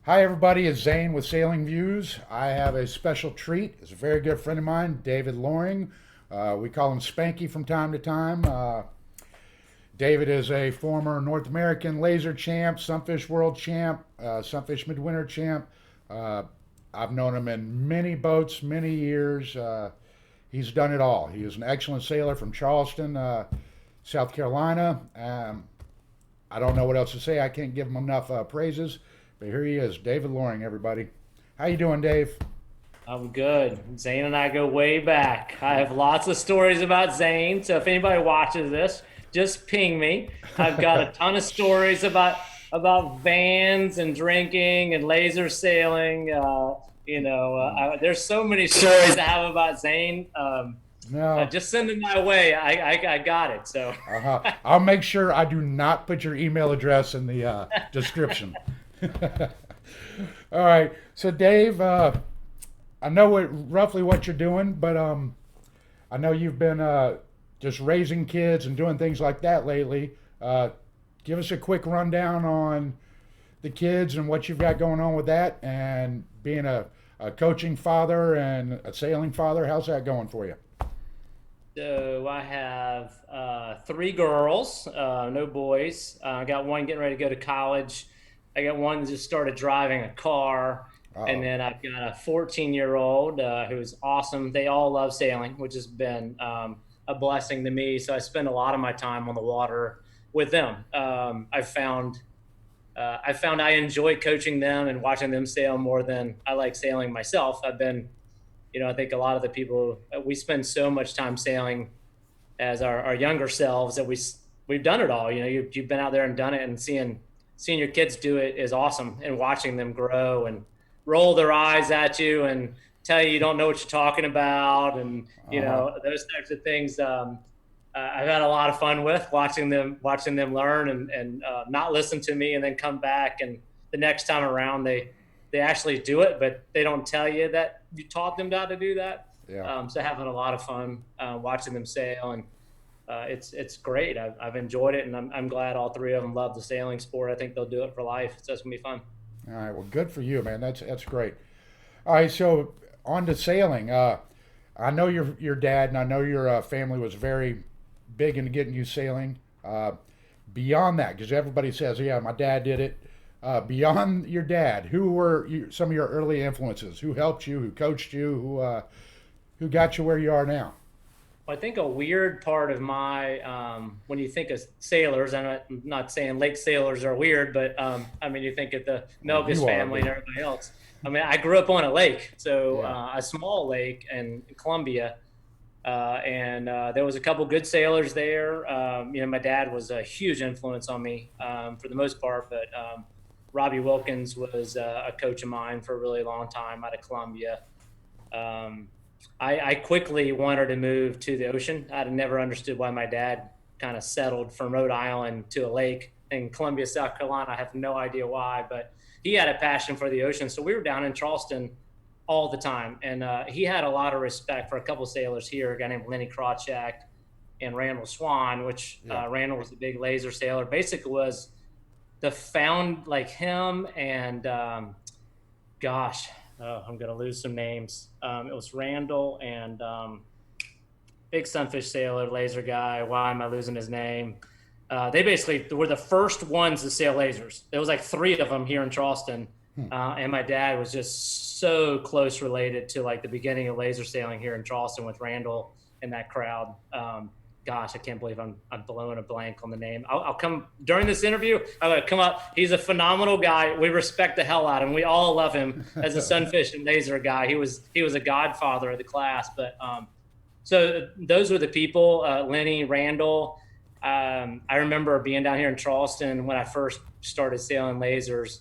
Hi, everybody. It's Zane with Sailing Views. I have a special treat. It's a very good friend of mine, David Loring. We call him Spanky from time to time. David is a former North American laser champ, Sunfish World champ, Sunfish Midwinter champ. Uh, I've known him in many boats, many years. He's done it all. He is an excellent sailor from Charleston, South Carolina. I don't know what else to say. I can't give him enough praises. But here he is, David Loring, everybody. How you doing, Dave? I'm good. Zane and I go way back. I have lots of stories about Zane. So if anybody watches this, just ping me. I've got a ton of stories about vans and drinking and laser sailing. There's so many stories I have about Zane. No. Just send them my way. I got it. So I'll make sure I do not put your email address in the description. All right. So, Dave, I know roughly what you're doing, but I know you've been just raising kids and doing things like that lately. Give us a quick rundown on the kids and what you've got going on with that, and being a coaching father and a sailing father. How's that going for you? So I have three girls, no boys. I got one getting ready to go to college. I got one that just started driving a car. And Uh-oh. then I've got a 14-year-old who's awesome. They all love sailing, which has been a blessing to me. So I spend a lot of my time on the water with them. I found I enjoy coaching them and watching them sail more than I like sailing myself. I think a lot of the people we spend so much time sailing as our younger selves that we've done it all. You've been out there and done it, and seeing your kids do it is awesome, and watching them grow and roll their eyes at you and tell you don't know what you're talking about, and Uh-huh. those types of things. I've had a lot of fun with watching them learn and not listen to me, and then come back, and the next time around they actually do it, but they don't tell you that you taught them how to do that. Yeah. So having a lot of fun watching them sail, and it's great. I've enjoyed it, and I'm glad all three of them love the sailing sport. I think they'll do it for life, so it's gonna be fun. All right. Well, good for you, man. That's great. All right. So on to sailing. I know your dad, and I know your family was very big into getting you sailing. Beyond that, because everybody says, "Yeah, my dad did it." Beyond your dad, who were some of your early influences? Who helped you? Who coached you? Who got you where you are now? I think a weird part of my when you think of sailors, I'm not saying lake sailors are weird, but I mean you think of the Well, Melgus you are, family but and everybody else. I mean, I grew up on a lake, so yeah. a small lake in Columbia, and there was a couple good sailors there. My dad was a huge influence on me for the most part, but Robbie Wilkins was a coach of mine for a really long time out of Columbia. Um, I quickly wanted to move to the ocean. I'd never understood why my dad kind of settled from Rhode Island to a lake in Columbia, South Carolina. I have no idea why, but he had a passion for the ocean. So we were down in Charleston all the time. And he had a lot of respect for a couple of sailors here, a guy named Lenny Krawchak and Randall Swan, which Yeah. Randall was a big laser sailor. Basically was the found like him and gosh, I'm gonna lose some names. It was Randall and big sunfish sailor, laser guy. Why am I losing his name? They basically were the first ones to sail lasers. There was like three of them here in Charleston, Hmm. and my dad was just so close related to like the beginning of laser sailing here in Charleston with Randall and that crowd. Gosh, I can't believe I'm blowing a blank on the name. I'll come during this interview. I'm gonna come up. He's a phenomenal guy. We respect the hell out of him. We all love him as a sunfish and laser guy. He was a godfather of the class. But so those were the people. Lenny, Randall. I remember being down here in Charleston when I first started sailing lasers.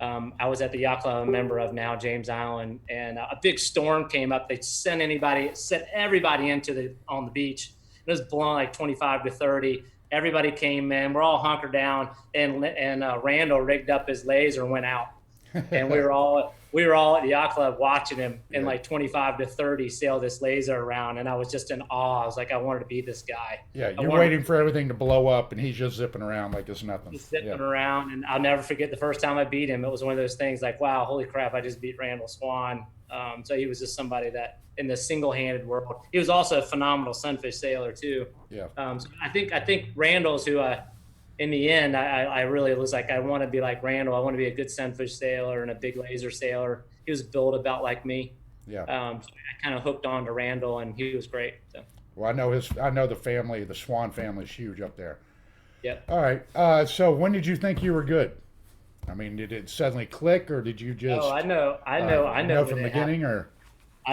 I was at the yacht club I'm a member of now, James Island, and a big storm came up. They sent everybody into the on the beach. It was blowing like 25 to 30. Everybody came in. We're all hunkered down, and Randall rigged up his laser and went out. and we were all at the yacht club watching him in Yeah. like 25 to 30 sail this laser around, and I was just in awe. I was like, I wanted to be this guy. Yeah, I you're wanted waiting for everything to blow up, and he's just zipping around like it's nothing. just Yeah, zipping around, and I'll never forget the first time I beat him. It was one of those things like, wow, holy crap, I just beat Randall Swan. So he was just somebody that in the single-handed world. He was also a phenomenal sunfish sailor too. yeah, So I think Randall's who in the end, I really was like, I want to be like Randall. I want to be a good sunfish sailor and a big laser sailor. He was built about like me. yeah. So I kind of hooked on to Randall, and he was great. So, Well, I know the family, the Swan family's huge up there. yep. All right. So when did you think you were good? I mean, did it suddenly click, or did you Oh, just I know from when the it happened. beginning, or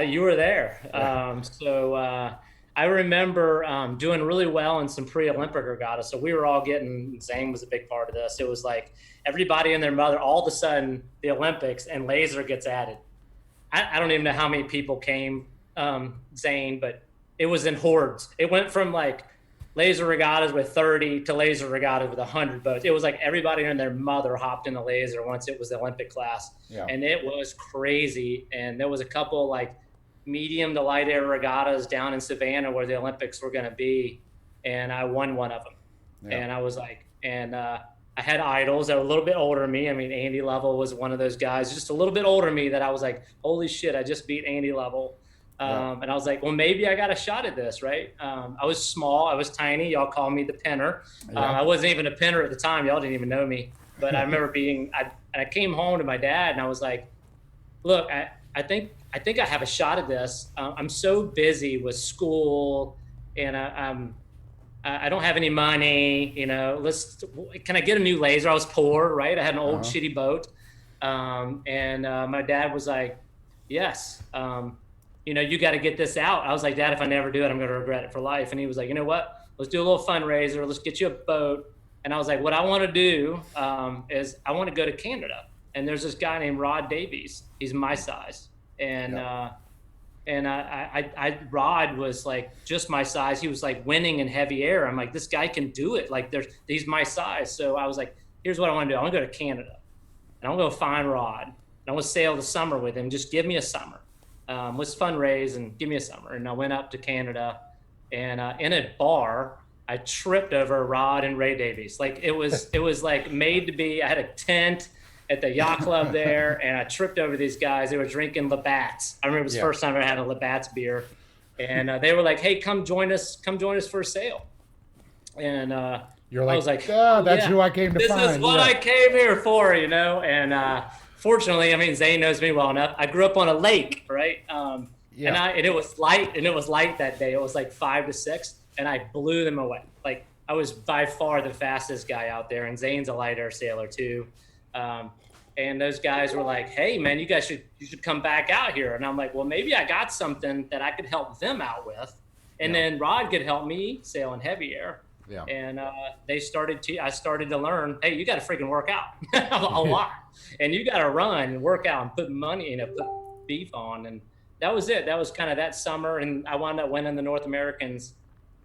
You were there. yeah, I remember doing really well in some pre-Olympic regattas. So we were all getting. Zane was a big part of this. It was like everybody and their mother. All of a sudden, the Olympics and laser gets added. I don't even know how many people came, Zane, but it was in hordes. It went from like laser regattas with 30 to laser regattas with 100 boats. It was like everybody and their mother hopped in the laser once it was the Olympic class. yeah, And it was crazy. And there was a couple like medium to light air regattas down in Savannah where the Olympics were going to be. And I won one of them. yeah, And I was like, I had idols that were a little bit older than me. I mean, Andy Lovell was one of those guys, just a little bit older than me, that I was like, holy shit, I just beat Andy Lovell. yeah, And I was like, well, maybe I got a shot at this, right? I was small, I was tiny. Y'all called me the pinner. yeah, I wasn't even a pinner at the time. Y'all didn't even know me. But I remember I came home to my dad and I was like, look, I think I have a shot at this. I'm so busy with school, and I don't have any money. Can I get a new laser? I was poor, right? I had an old uh-huh, shitty boat, and my dad was like, yes, you got to get this out. I was like, Dad, if I never do it, I'm going to regret it for life. And he was like, you know what? Let's do a little fundraiser. Let's get you a boat. And I was like, what I want to do is I want to go to Canada. And there's this guy named Rod Davies. He's my size. And yeah, Rod was like just my size. He was like winning in heavy air. I'm like, this guy can do it. Like he's my size. So I was like, here's what I want to do. I want to go to Canada and I'm going to find Rod and I want to sail the summer with him. Just give me a summer. Let's fundraise and give me a summer. And I went up to Canada and in a bar, I tripped over Rod and Ray Davies. Like it was like made to be. I had a tent at the yacht club there, and I tripped over these guys. They were drinking Labatt's. I remember it was the yeah. first time I had a Labatt's beer, and they were like, "Hey, come join us for a sail." And You're I like, was like, ah, "Oh that's yeah, who I came to this find. is what Yeah, I came here for," And fortunately, I mean, Zane knows me well enough. I grew up on a lake, right? And yeah, it was light, and it was light that day. It was like 5 to 6, and I blew them away. Like I was by far the fastest guy out there, and Zane's a light air sailor too. And those guys were like, "Hey, man, you should come back out here." And I'm like, "Well, maybe I got something that I could help them out with, and yeah, then Rod could help me sail in heavy air." yeah. And I started to learn, hey, you got to freaking work out a lot, and you got to run and work out and put money, put beef on, and that was it. That was kind of that summer, and I wound up winning the North Americans,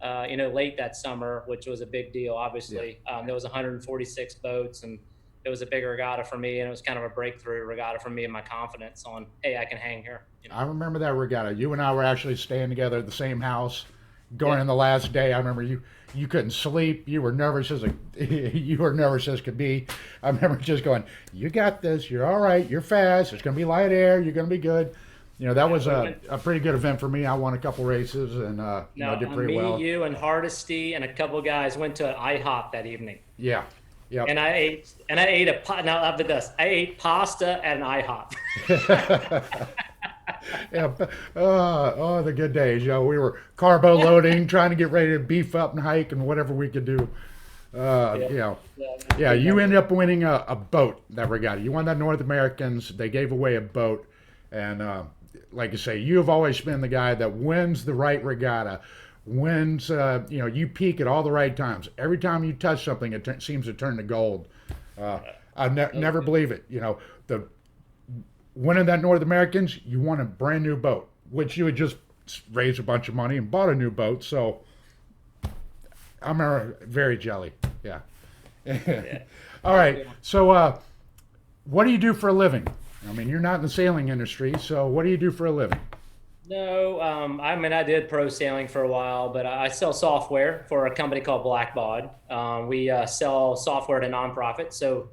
late that summer, which was a big deal. Yeah. Obviously, there was 146 boats, and it was a big regatta for me, and it was kind of a breakthrough regatta for me and my confidence on, hey, I can hang here. I remember that regatta. You and I were actually staying together at the same house going Yeah, in the last day. I remember you couldn't sleep. You were nervous as you were nervous as could be. I remember just going, "You got this. You're all right. You're fast. It's gonna be light air. You're gonna be good." That yeah. was a pretty good event for me. I won a couple races and Now, did pretty me, well. you, and Hardesty and a couple of guys went to an IHOP that evening. Yeah. Yep. And I ate now after this. I ate pasta at an IHOP. Yeah. The good days. We were carbo loading, trying to get ready to beef up and hike and whatever we could do. Yeah, You know, yeah, yeah. good You memory. ended up winning a boat that regatta. You won that North Americans. They gave away a boat, and like I say, you have always been the guy that wins the right regatta. Wins. You peak at all the right times. Every time you touch something, it seems to turn to gold. Uh, I never believe it. The winning that North Americans, you won a brand new boat, which you had just raised a bunch of money and bought a new boat. So I'm very jelly. Yeah. Yeah. All right. So What do you do for a living? I mean, you're not in the sailing industry, so what do you do for a living? No, I mean, I did pro sailing for a while, but I sell software for a company called Blackbaud. We sell software to nonprofits. So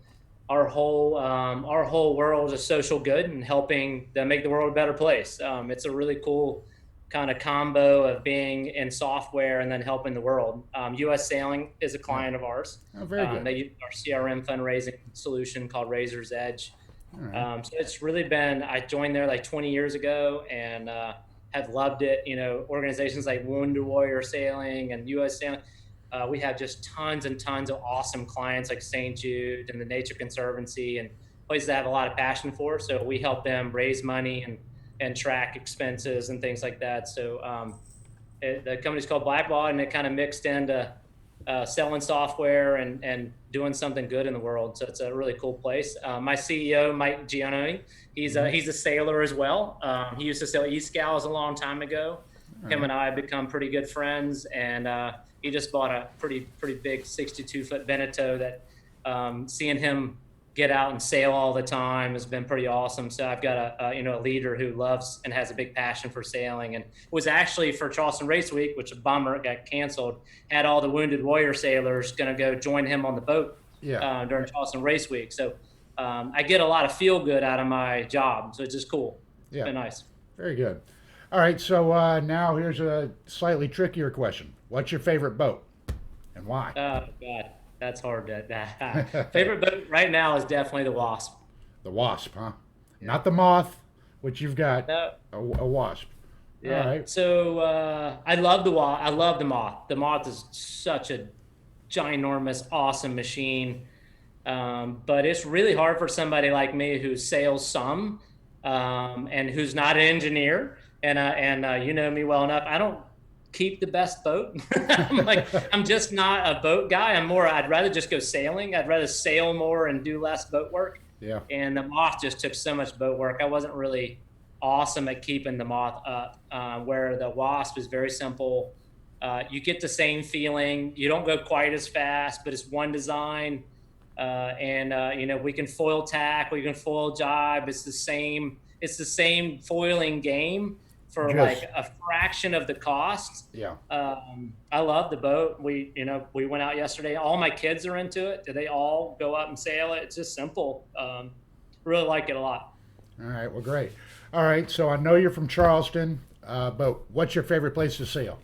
our whole world is social good and helping to make the world a better place. It's a really cool kind of combo of being in software and then helping the world. U.S. Sailing is a Yeah. client of ours. Oh, very good. They use our CRM fundraising solution called Razor's Edge. All right. So it's really been, I joined there like 20 years ago and have loved it. You know, organizations like Wounded Warrior Sailing and US Sailing. We have just tons and tons of awesome clients like St. Jude and the Nature Conservancy and places that have a lot of passion for. So we help them raise money and track expenses and things like that. So the company's called Blackbaud, and it kind of mixed into selling software and doing something good in the world. So it's a really cool place. My CEO, Mike Giannoni, he's a sailor as well. He used to sail E-Scows a long time ago. Him and I have become pretty good friends, and he just bought a pretty big 62-foot Veneto that seeing him get out and sail all the time has been pretty awesome. So I've got a leader who loves and has a big passion for sailing, and was actually for Charleston Race Week, which a bummer, it got canceled, had all the Wounded Warrior sailors going to go join him on the boat Yeah. during Charleston Race Week. So I get a lot of feel good out of my job. So it's just cool. It's Yeah. been nice. Very good. All right. So now here's a slightly trickier question. What's your favorite boat and why? Oh God, that's hard. Favorite boat right now is definitely the Wasp. The Wasp, huh? Not the Moth, which you've got No, a Wasp. All yeah. right. So I love the Wasp. I love the Moth. The Moth is such a ginormous, awesome machine. But it's really hard for somebody like me who sails some and who's not an engineer. And you know me well enough. I don't keep the best boat. I'm just not a boat guy. I'd rather just go sailing. I'd rather sail more and do less boat work. Yeah. And the Moth just took so much boat work. I wasn't really awesome at keeping the Moth up, where the Wasp is very simple. You get the same feeling. You don't go quite as fast, but it's one design. We can foil tack, we can foil jibe. It's the same foiling game for Just, like a fraction of the cost. yeah. I love the boat. We went out yesterday. All my kids are into it. They all go up and sail it. It's just simple. Really like it a lot. All right. Well, great. All right. So I know you're from Charleston, but what's your favorite place to sail?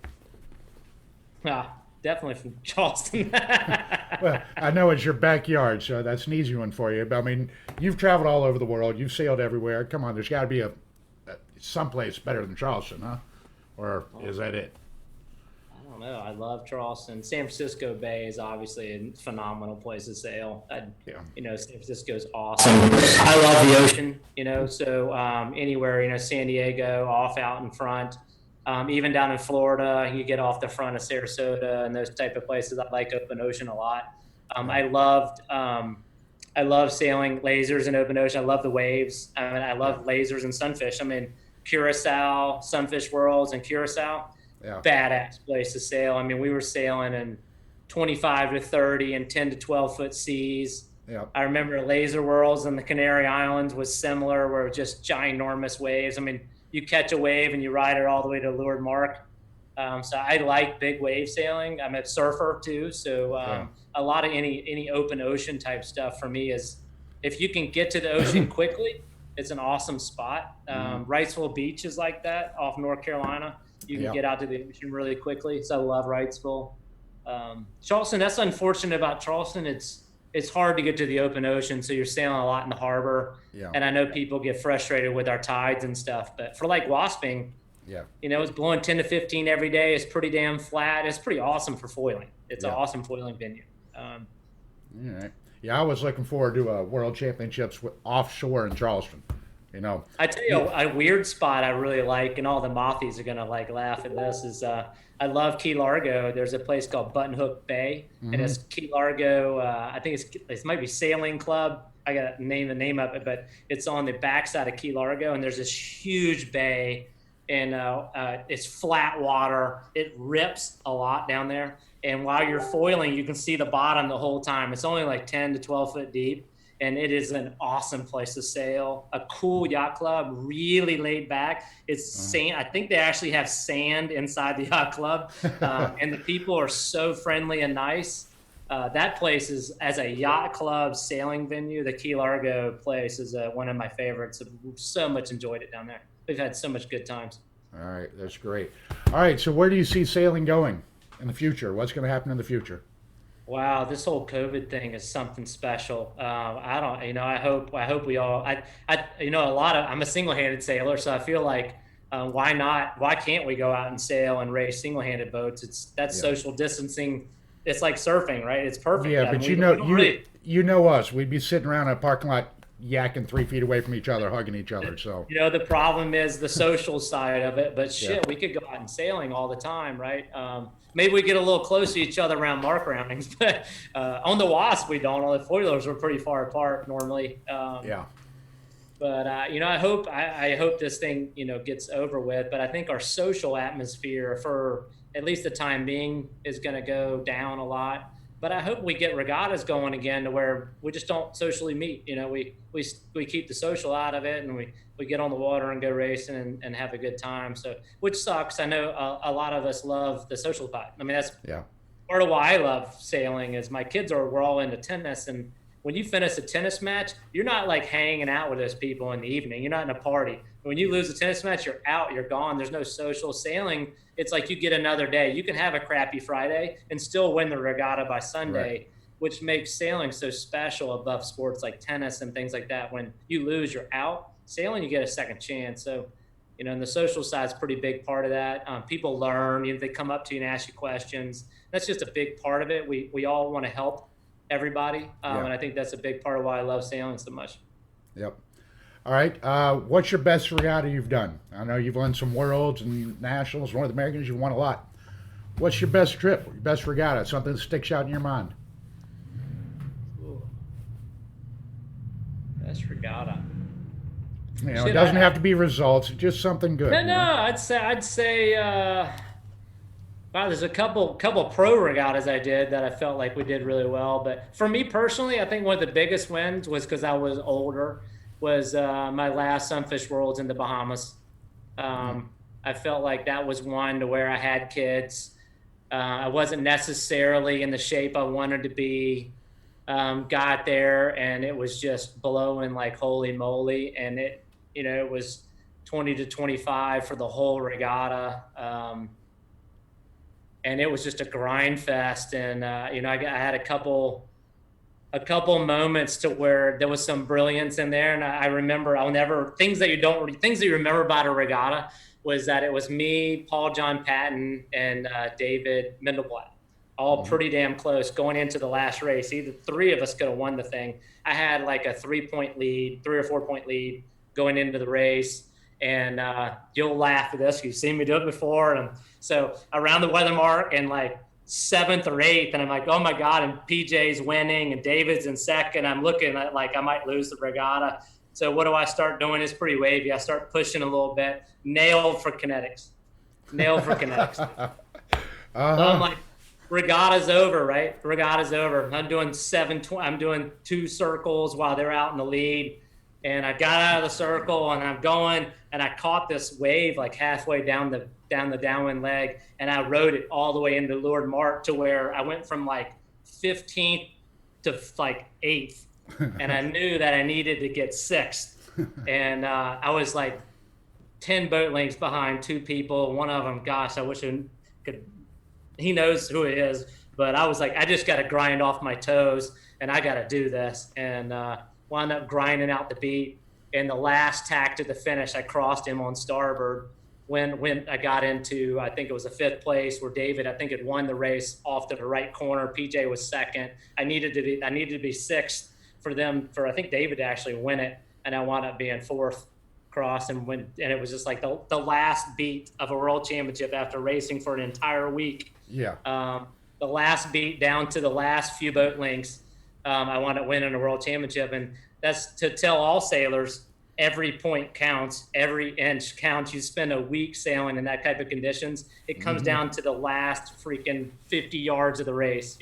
Definitely from Charleston. Well, I know it's your backyard, so that's an easy one for you. But I mean, you've traveled all over the world. You've sailed everywhere. Come on, there's got to be a someplace better than Charleston, huh? Or is that it? I don't know. I love Charleston. San Francisco Bay is obviously a phenomenal place to sail. Yeah. San Francisco's awesome. I love the ocean, so anywhere, San Diego, off out in front. Even down in Florida, you get off the front of Sarasota and those type of places. I like open ocean a lot. I love sailing lasers in open ocean. I love the waves. I love lasers and sunfish. Curacao, Sunfish Worlds in Curacao, Yeah. badass place to sail. We were sailing in 25 to 30 and 10 to 12 foot seas. Yeah. I remember Laser Worlds in the Canary Islands was similar, where it was just ginormous waves. You catch a wave and you ride it all the way to leeward mark. So I like big wave sailing. I'm a surfer too, so a lot of any open ocean type stuff for me is, if you can get to the ocean quickly, it's an awesome spot. Wrightsville Beach is like that off North Carolina. You can get out to the ocean really quickly. So I love Wrightsville. Charleston, that's unfortunate about Charleston. It's hard to get to the open ocean, so you're sailing a lot in the harbor. Yeah. And I know people get frustrated with our tides and stuff, but for like wasping, Yeah. it's blowing 10 to 15 every day. It's pretty damn flat. It's pretty awesome for foiling. It's an Yeah. awesome foiling venue. All right. Yeah, I was looking forward to World Championships offshore in Charleston. I tell you, a weird spot I really like, and all the Mothies are gonna laugh at this, is I love Key Largo. There's a place called Button Hook Bay, and it's Key Largo. I think it might be Sailing Club. I gotta name the name of it, but it's on the backside of Key Largo, and there's this huge bay, and it's flat water. It rips a lot down there, and while you're foiling, you can see the bottom the whole time. It's only like 10 to 12 foot deep. and it is an awesome place to sail. A cool yacht club, really laid back. It's sand. I think they actually have sand inside the yacht club, and the people are so friendly and nice. That place is, as a yacht club sailing venue, the Key Largo place is one of my favorites. I've so much enjoyed it down there. We've had so much good times. All right, that's great. All right, so where do you see sailing going in the future? What's going to happen in the future? Wow, this whole COVID thing is something special. I don't, I hope we all, I'm a single-handed sailor, so I feel like, why not? Why can't we go out and sail and race single-handed boats? That's Yeah. social distancing. It's like surfing, right? It's perfect. Yeah, I but mean, we don't really, you know us. We'd be sitting around in a parking lot yakking 3 feet away from each other, hugging each other. So the problem is the social side of it. But yeah, shit, we could go out and sailing all the time, right? Maybe we get a little close to each other around mark roundings, but on the Wasp we don't. On the foilers we're pretty far apart normally. yeah, But I hope this thing gets over with. But I think our social atmosphere, for at least the time being, is going to go down a lot. But I hope we get regattas going again to where we just don't socially meet. We keep the social out of it, and we get on the water and go racing and have a good time. So, which sucks. I know a lot of us love the social part. I mean, that's yeah, part of why I love sailing. Is my kids we're all into tennis, and when you finish a tennis match, you're not like hanging out with those people in the evening. You're not in a party. When you lose a tennis match, you're out, you're gone. There's no social. Sailing, it's like you get another day. You can have a crappy Friday and still win the regatta by Sunday, right. which makes sailing so special above sports like tennis and things like that. When you lose, you're out. Sailing, you get a second chance. So, and the social side is a pretty big part of that. People learn. They come up to you and ask you questions. That's just a big part of it. We all want to help everybody, Yeah, and I think that's a big part of why I love sailing so much. yep. All right. What's your best regatta you've done? I know you've won some worlds and nationals, North Americans. You've won a lot. What's your best trip? Your best regatta? Something that sticks out in your mind? Ooh, best regatta. It doesn't have to be results. Just something good. No, I'd say. Wow, there's a couple pro regattas I did that I felt like we did really well. But for me personally, I think one of the biggest wins was because I was older. Was my last Sunfish Worlds in the Bahamas. I felt like that was one to where I had kids. I wasn't necessarily in the shape I wanted to be. Got there and it was just blowing like holy moly, and it was 20 to 25 for the whole regatta. And it was just a grind fest. And I had a couple moments to where there was some brilliance in there. And I remember things that you remember about a regatta was that it was me, Paul John Patton, and David Mendelblatt, all pretty damn close going into the last race. Either three of us could have won the thing. I had like a 3 or 4 point lead going into the race. And you'll laugh at this. You've seen me do it before. And so around the weather mark and like 7th or 8th, and I'm like, oh my God, and PJ's winning and David's in second. I'm looking at like I might lose the regatta. So what do I start doing? It's pretty wavy. I start pushing a little bit. Nailed for kinetics. Uh-huh. So I'm like, regatta's over, right? Regatta's over. I'm doing 2 circles while they're out in the lead. And I got out of the circle and I'm going, and I caught this wave like halfway down the downwind leg, and I rode it all the way into Lord Mark to where I went from like 15th to like 8th, and I knew that I needed to get 6th, and I was like 10 boat lengths behind 2 people. One of them, gosh, I wish I could. He knows who it is, but I was like, I just got to grind off my toes, and I got to do this, and wound up grinding out the beat. And the last tack to the finish, I crossed him on starboard. When I got into, I think it was a 5th place, where David, I think, had won the race off to the right corner. PJ was 2nd. I needed to be 6th for I think David to actually win it, and I wound up being 4th cross. And it was just like the last beat of a world championship after racing for an entire week. Yeah. The last beat down to the last few boat lengths. I wound up winning a world championship, and that's to tell all sailors, every point counts, every inch counts. You spend a week sailing in that type of conditions. It comes down to the last freaking 50 yards of the race,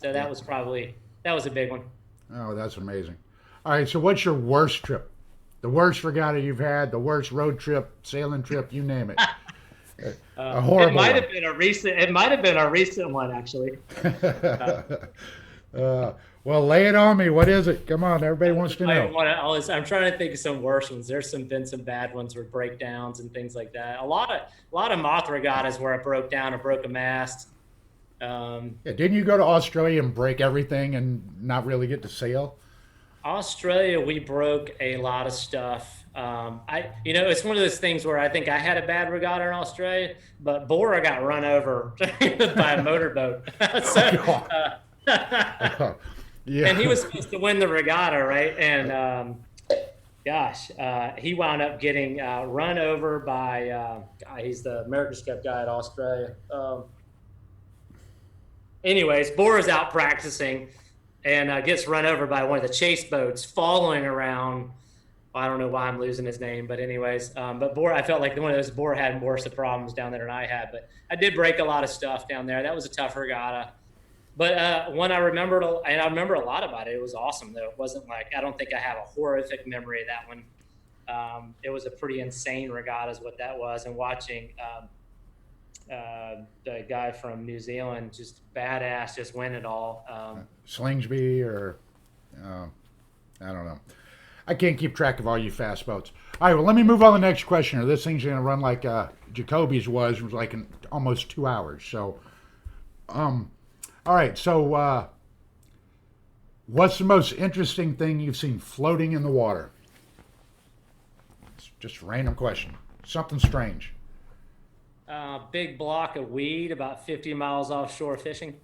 So that was a big one. Oh, that's amazing. All right, so what's your worst trip? The worst regatta you've had, the worst road trip, sailing trip, you name it. A It horrible might one. have been a recent. It might have been a recent one actually. Uh, uh, well, lay it on me. What is it? Come on, everybody wants to know. I'm trying to think of some worse ones. There's been some bad ones with breakdowns and things like that. A lot of moth regattas where I broke down or broke a mast. Yeah, didn't you go to Australia and break everything and not really get to sail? Australia, we broke a lot of stuff. It's one of those things where I think I had a bad regatta in Australia, but Bora got run over by a motorboat. Oh, so, God. and he Yeah. was supposed to win the regatta, right? And he wound up getting run over by. He's the America's Cup guy at Australia. Anyways, Bora's out practicing and gets run over by one of the chase boats following around. I don't know why I'm losing his name, but anyways, but Bora, I felt like one of those Bora had more problems down there than I had, but I did break a lot of stuff down there. That was a tough regatta. But when I remembered, and I remember a lot about it, it was awesome though. It wasn't like, I don't think I have a horrific memory of that one. It was a pretty insane regatta is what that was. And watching the guy from New Zealand, just badass, just win it all. Slingsby or I don't know. I can't keep track of all you fast boats. All right, well, let me move on to the next question. Or this thing's going to run like Jacoby's was like in almost 2 hours. So, all right. So, what's the most interesting thing you've seen floating in the water? It's just a random question. Something strange. Big block of weed about 50 miles offshore fishing.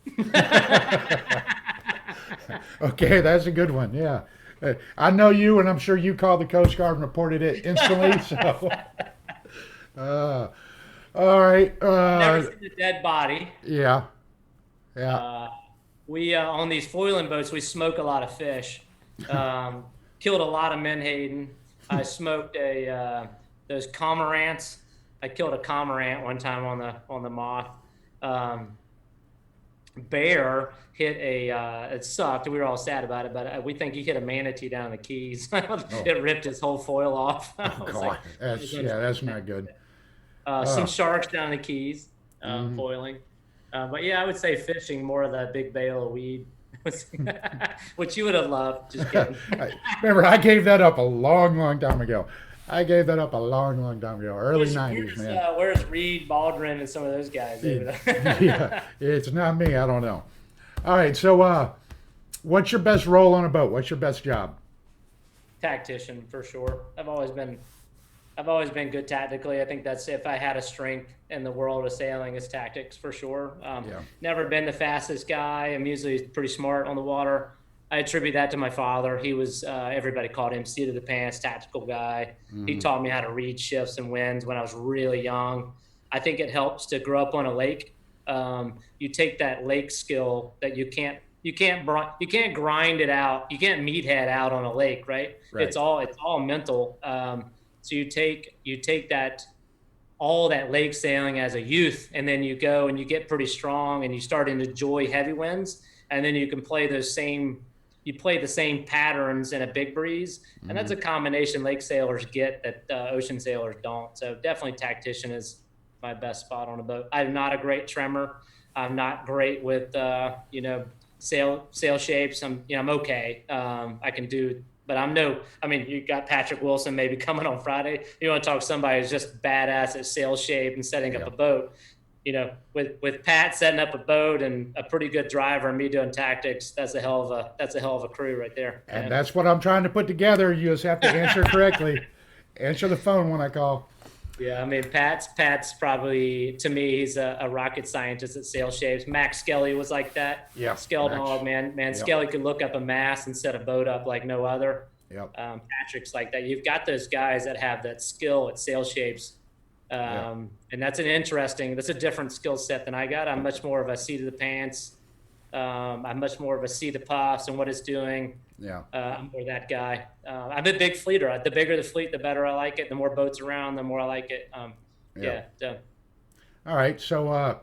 Okay, that's a good one. Yeah. I know you, and I'm sure you called the Coast Guard and reported it instantly. So, uh, all right. Never seen a dead body. Yeah, yeah. We on these foiling boats, we smoke a lot of fish. Killed a lot of menhaden. I smoked those cormorants. I killed a cormorant one time on the moth. Bear hit it sucked. We were all sad about it, but we think he hit a manatee down in the Keys. It ripped his whole foil off. Oh, God, that's not good. Some sharks down in the Keys, foiling. But yeah, I would say fishing, more of that big bale of weed, which you would have loved. Just kidding. Remember, I gave that up a long, long time ago. Early 90s, man. Where's Reed, Baldwin, and some of those guys? Yeah, it's not me. I don't know. All right, so what's your best role on a boat? What's your best job? Tactician for sure. I've always been good tactically. I think that's if I had a strength in the world of sailing, it's tactics for sure. Never been the fastest guy. I'm usually pretty smart on the water. I attribute that to my father. He was, everybody called him seat of the pants, tactical guy. He taught me how to read shifts and winds when I was really young. I think it helps to grow up on a lake. You take that lake skill that you can't grind it out. You can't meathead out on a lake, right? It's all mental. So you take that, all that lake sailing as a youth, and then you go and you get pretty strong and you start to enjoy heavy winds, and then you can play the same patterns in a big breeze. And that's a combination lake sailors get that ocean sailors don't. So definitely tactician is my best spot on a boat. I'm not a great trimmer. I'm not great with, sail shapes. I'm okay. I can do, but you got Patrick Wilson maybe coming on Friday. You want to talk to somebody who's just badass at sail shape and setting up a boat. With Pat setting up a boat and a pretty good driver and me doing tactics, that's a hell of a crew right there. And that's what I'm trying to put together. You just have to answer correctly. Answer the phone when I call. Yeah, Pat's probably, to me, he's a rocket scientist at sail shapes. Max Skelly was like that. Yeah, Skell dog, man. Yep. Skelly could look up a mast and set a boat up like no other. Yep. Patrick's like that. You've got those guys that have that skill at sail shapes. And that's a different skill set than I got. I'm much more of a seat of the pants. I'm much more of a seat of puffs and what it's doing. Yeah. I'm more that guy. I'm a big fleeter. The bigger the fleet, the better I like it. The more boats around, the more I like it. All right. So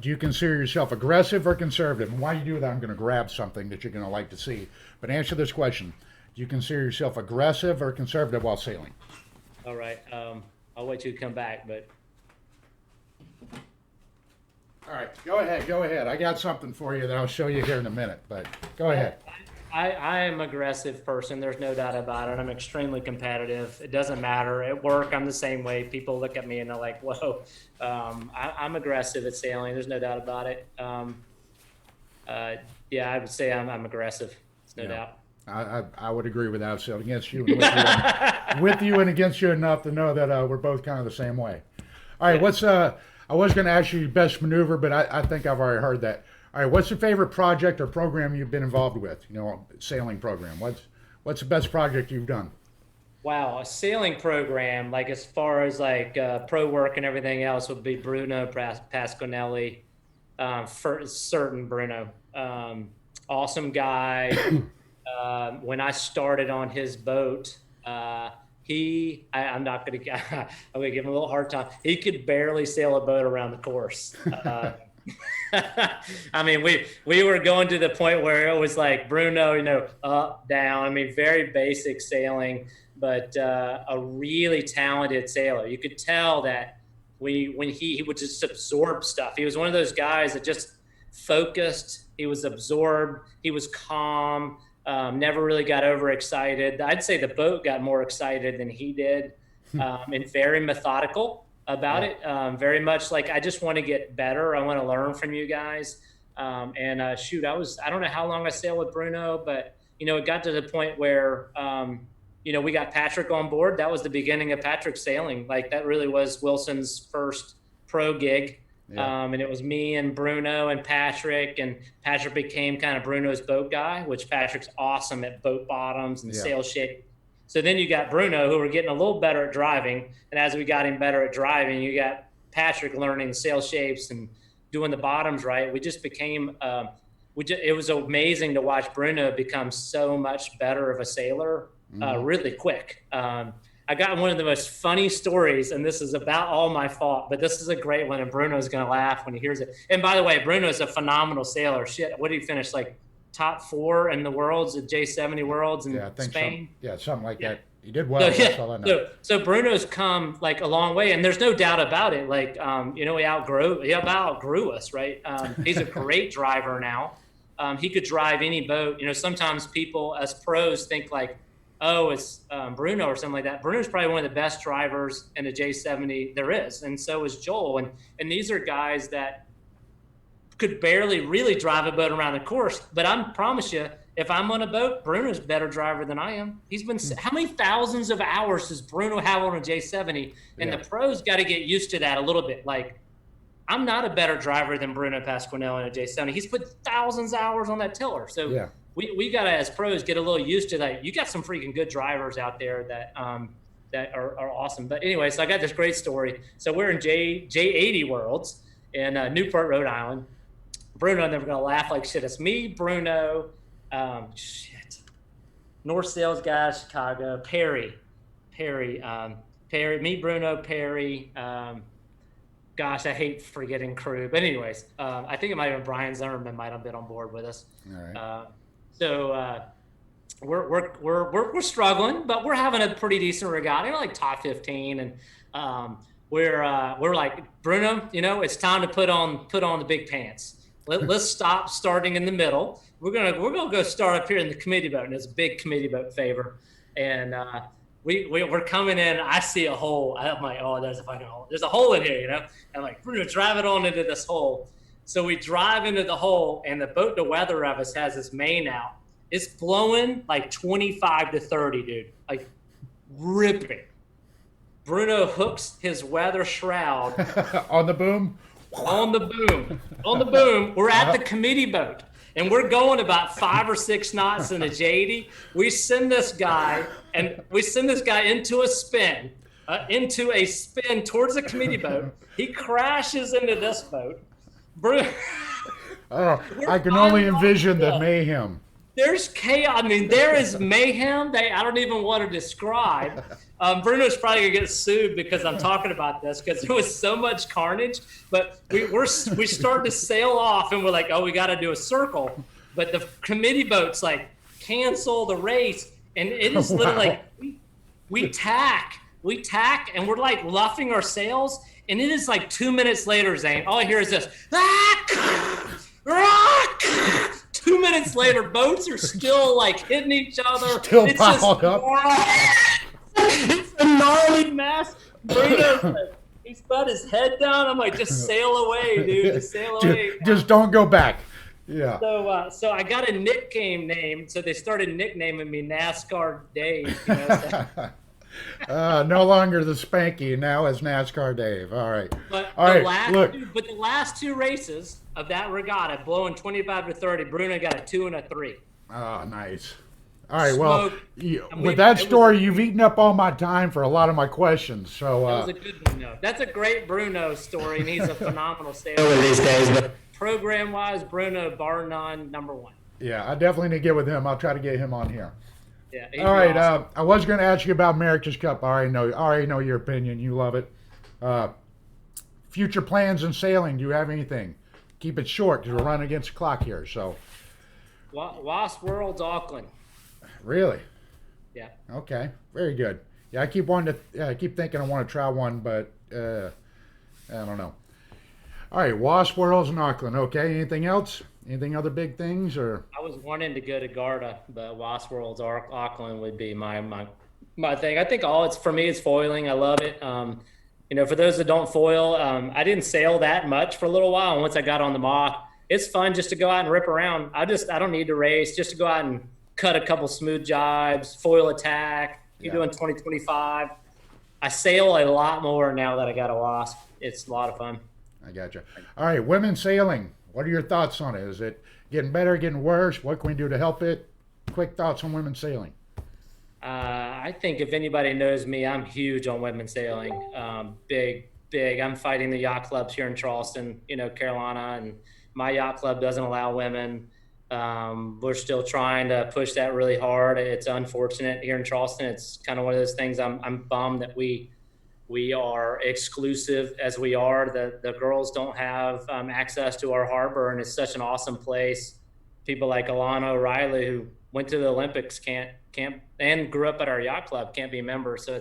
do you consider yourself aggressive or conservative? And while you do that, I'm going to grab something that you're going to like to see. But answer this question. Do you consider yourself aggressive or conservative while sailing? All right. I'll wait till you come back, but All right, go ahead, go ahead. I got something for you that I'll show you here in a minute, but go ahead. I am an aggressive person. There's no doubt about it. I'm extremely competitive. It doesn't matter. At work, I'm the same way. People look at me and they're like, whoa. I'm aggressive at sailing. There's no doubt about it. Yeah, I would say I'm aggressive. There's no Yeah. doubt. I would agree with that. So against you, and with you and against you enough to know that we're both kind of the same way. All right, what's I was going to ask you your best maneuver, but I think I've already heard that. All right, what's your favorite project or program you've been involved with? You know, sailing program. What's the best project you've done? Wow, a sailing program, like as far as like pro work and everything else, would be Bruno Pasquinelli, for certain Bruno. Awesome guy. When I started on his boat, I'm not gonna I'm gonna give him a little hard time. He could barely sail a boat around the course. I mean, we were going to the point where it was like Bruno, you know, up, down. I mean, very basic sailing, but a really talented sailor. You could tell that when he would just absorb stuff. He was one of those guys that just focused. He was absorbed. He was calm. Never really got overexcited. I'd say the boat got more excited than he did, and very methodical about it. Very much like, I just want to get better. I want to learn from you guys. Shoot, I don't know how long I sailed with Bruno, but you know, it got to the point where, you know, we got Patrick on board. That was the beginning of Patrick sailing. Like, that really was Wilson's first pro gig. Yeah. And it was me and Bruno and Patrick became kind of Bruno's boat guy, which Patrick's awesome at boat bottoms and sail shape. So then you got Bruno, who were getting a little better at driving. And as we got him better at driving, you got Patrick learning sail shapes and doing the bottoms right. We just became, it was amazing to watch Bruno become so much better of a sailor really quick. I got one of the most funny stories, and this is about all my fault, but this is a great one, and Bruno's going to laugh when he hears it. And by the way, Bruno's a phenomenal sailor. Shit, what did he finish? Like top 4 in the worlds, at J70 Worlds in Spain? Something like that. He did well. That's all I know. So Bruno's come like a long way, and there's no doubt about it. Like, you know, he outgrew us, right? He's a great driver now. He could drive any boat. You know, sometimes people as pros think like, oh, it's Bruno or something like that. Bruno's probably one of the best drivers in a J70 there is, and so is Joel. And these are guys that could barely really drive a boat around the course. But I promise you, if I'm on a boat, Bruno's a better driver than I am. He's been how many thousands of hours does Bruno have on a J70? And the pros got to get used to that a little bit. Like, I'm not a better driver than Bruno Pasquinelli in a J70. He's put thousands of hours on that tiller. So we got to, as pros, get a little used to that. You got some freaking good drivers out there that that are awesome. But anyway, so I got this great story. So we're in J80 Worlds in Newport, Rhode Island. Bruno and them are going to laugh like shit. It's me, Bruno, North Sales guy, Chicago, Perry, me, Bruno, Perry. Gosh, I hate forgetting crew. But anyways, I think it might have been Brian Zimmerman might have been on board with us. All right. So we're struggling, but we're having a pretty decent regatta, like top 15, and we're like, Bruno, you know, it's time to put on the big pants. Let's stop starting in the middle. We're gonna go start up here in the committee boat, and it's a big committee boat favor. And we're coming in. I see a hole. I'm like, oh, there's a fucking hole. There's a hole in here, you know. And I'm like, Bruno, drive it on into this hole. So we drive into the hole, and the boat to weather of us has this main out. It's blowing like 25 to 30, dude, like ripping. Bruno hooks his weather shroud on the boom. On the boom. We're at the committee boat, and we're going about 5 or 6 knots in a J80. We send this guy into a spin towards the committee boat. He crashes into this boat. I can only envision the mayhem. There's chaos. I mean, there is mayhem. I don't even want to describe. Bruno's probably gonna get sued because I'm talking about this, because there was so much carnage. But we start to sail off, and we're like, oh, we got to do a circle. But the committee boats like cancel the race, And it is literally Wow. like we tack, and we're like luffing our sails. And it is like 2 minutes later, Zane, all I hear is this. 2 minutes later, boats are still like hitting each other. Still It's piled up. It's a gnarly mess. Bruno's like, he's got his head down. I'm like, just sail away, dude. Just sail away. Just don't go back. Yeah. So I got a nickname name. So they started nicknaming me NASCAR Dave. You know, so. No longer the Spanky, now as NASCAR Dave. All right. But All right. Look. But the last two races of that regatta, blowing 25 to 30, Bruno got a 2 and a 3. Oh, nice. All right. Well, Smoke. with that story, you've eaten up all my time for a lot of my questions. So That was a good Bruno. That's a great Bruno story, and he's a phenomenal sailor these days. But program-wise, Bruno, bar none, number one. yeah, I definitely need to get with him. I'll try to get him on here. Yeah. All right. Awesome. I was going to ask you about America's Cup. I already know your opinion. You love it. Future plans in sailing. Do you have anything? Keep it short because we're running against the clock here. So. Wasp World's Auckland. Really? Yeah. Okay. Very good. Yeah, I keep wanting to. I keep thinking I want to try one, but I don't know. All right, Wasp Worlds in Auckland. Okay. Anything else? Anything other big things or? I was wanting to go to Garda, but Wasp World's Auckland would be my thing. I think for me, it's foiling. I love it. For those that don't foil, I didn't sail that much for a little while. And once I got on the Mach, it's fun just to go out and rip around. I don't need to race, just to go out and cut a couple smooth jibes, foil attack. You're doing 2025. I sail a lot more now that I got a Wasp. It's a lot of fun. I gotcha. All right, women sailing. What are your thoughts on it? Is it getting better, getting worse? What can we do to help it? Quick thoughts on women sailing. I think if anybody knows me, I'm huge on women sailing. Big. I'm fighting the yacht clubs here in Charleston, Carolina, and my yacht club doesn't allow women. We're still trying to push that really hard. It's unfortunate here in Charleston. It's kind of one of those things. I'm bummed that we are exclusive as we are. The girls don't have access to our harbor, and it's such an awesome place. People like Alana O'Reilly, who went to the Olympics, can't and grew up at our yacht club, can't be members. So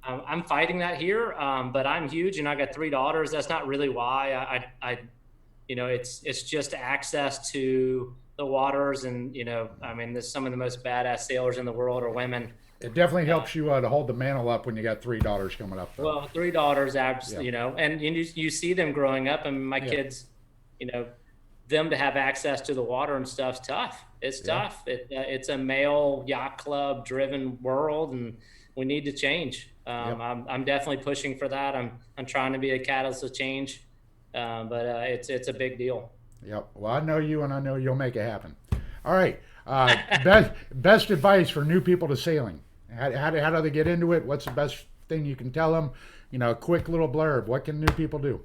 I'm fighting that here, but I'm huge, and I got 3 daughters. That's not really why. It's just access to the waters, and there's some of the most badass sailors in the world are women. It definitely helps you to hold the mantle up when you got 3 daughters coming up. Though. Well, 3 daughters, absolutely, and you see them growing up, and my kids, them to have access to the water and stuff's tough. It's tough. It's a male yacht club driven world, and we need to change. I'm definitely pushing for that. I'm trying to be a catalyst of change, but it's a big deal. Yep. Well, I know you, and I know you'll make it happen. All right. Best advice for new people to sailing. How do they get into it? What's the best thing you can tell them? A quick little blurb. What can new people do?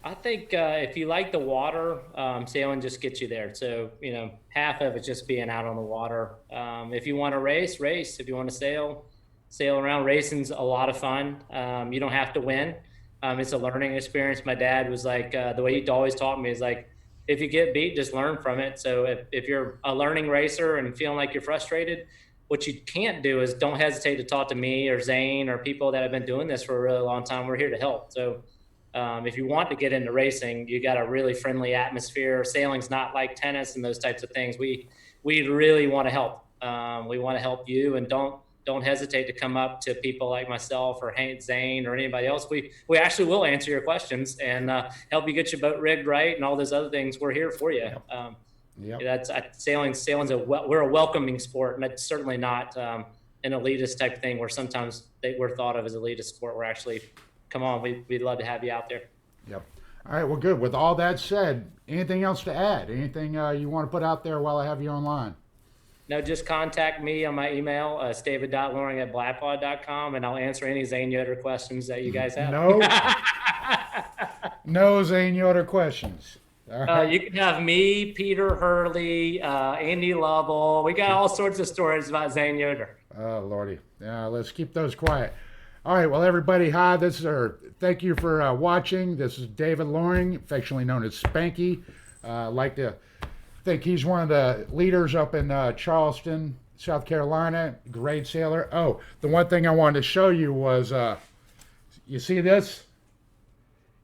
I think if you like the water, sailing just gets you there. So, half of it's just being out on the water. If you want to race. If you want to sail around. Racing's a lot of fun. You don't have to win. It's a learning experience. My dad was like, the way he always taught me is like, if you get beat, just learn from it. So if you're a learning racer and feeling like you're frustrated, what you can't do is don't hesitate to talk to me or Zane or people that have been doing this for a really long time. We're here to help. So if you want to get into racing, you got a really friendly atmosphere. Sailing's not like tennis and those types of things. We really want to help. We want to help you, and don't hesitate to come up to people like myself or Hank, Zane, or anybody else. We actually will answer your questions and help you get your boat rigged right and all those other things. We're here for you. That's sailing's we're a welcoming sport, and it's certainly not an elitist type thing where sometimes we're thought of as elitist sport. We're actually, come on, we'd love to have you out there. Yep. All right. Well, good. With all that said, anything else to add? Anything you want to put out there while I have you online? No, just contact me on my email, david.loring@blackpod.com, and I'll answer any Zane Yoder questions that you guys have. No Zane Yoder questions. Right. You can have me, Peter Hurley, Andy Lovell. We got all sorts of stories about Zane Yoder. Oh, Lordy. Let's keep those quiet. All right. Well, everybody, hi. Thank you for watching. This is David Loring, affectionately known as Spanky. I'd like to think he's one of the leaders up in Charleston South Carolina. Great sailor. Oh, the one thing I wanted to show you was, you see this?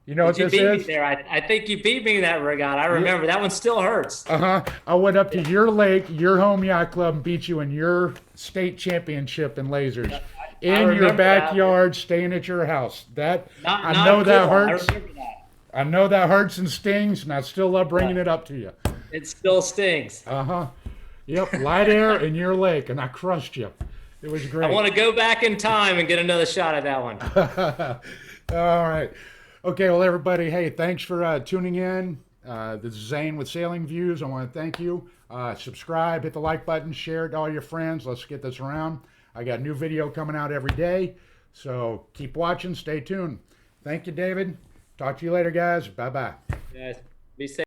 You know what Did you this beat me is? there? I think you beat me in that regatta. I remember that one still hurts. Uh-huh. I went up to your lake, your home yacht club, and beat you in your state championship in lasers. I In your remember that. backyard, staying at your house. That I Not know cool. that I hurts. remember that. I know that hurts and stings, and I still love bringing it up to you. It still stings. Uh-huh. Yep, light air in your lake, and I crushed you. It was I great. want to go back in time and get another shot at that one. All right. Okay, well, everybody, hey, thanks for tuning in. This is Zane with Sailing Views. I want to thank you. Subscribe, hit the like button, share it to all your friends. Let's get this around. I got new video coming out every day, so keep watching. Stay tuned. Thank you, David. Talk to you later, guys. Bye-bye. Yes. Be safe.